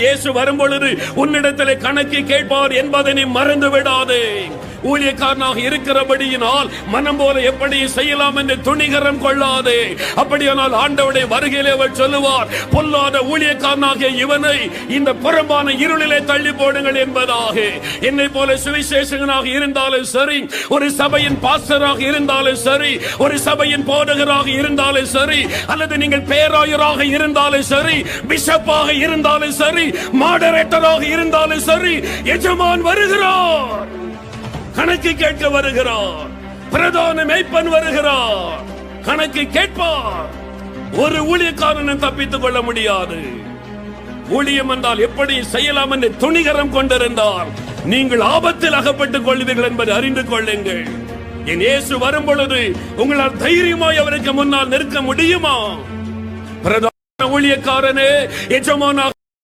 இயேசு வரும்பொழுது உன்னிடத்திலே கணக்கு கேட்பார் என்பதை நீ மறந்து விடாதே. ஊழியக்காரனாக இருக்கிறபடியினால் மனம் போல எப்படி செய்யலாம் என்று துணிகரம் கொள்ளாதே. அப்படியானால் ஆண்டவருடைய வருகையிலே அவர் சொல்லுவார், பொல்லாத ஊழியக்காரனாகிய இவனை இந்த புறம்பான இருளிலே தள்ளி போடுங்கள் என்பதாக. என்னை போல சுவிசேஷகனாக இருந்தாலும் சரி, ஒரு சபையின் பாஸ்டராக இருந்தாலும் சரி, ஒரு சபையின் போதகராக இருந்தாலும் சரி, அல்லது நீங்கள் பேராயராக இருந்தாலும் சரி, பிஷப்பாக இருந்தாலும் சரி, மாடரேட்டராக இருந்தாலும் சரி, எஜமான் வருகிறார், கணக்கு கேட்க வருகிறார். பிரதான மேய்ப்பன் வருகிறார், கணக்கு கேட்பார். ஒரு ஊழியக்காரனும் தப்பித்துக் கொள்ள முடியாது. ஊழியம் என்றால் எப்படி செய்யலாம் என்று துணிகரம் கொண்டிருந்தால் நீங்கள் ஆபத்தில் அகப்பட்டுக் கொள்வீர்கள் என்பதை அறிந்து கொள்ளுங்கள். என் இயேசு வரும் பொழுது உங்களால் தைரியமாய் அவருக்கு முன்னால் நிற்க முடியுமா? பிரதான ஊழியக்காரனே, எஜமானாக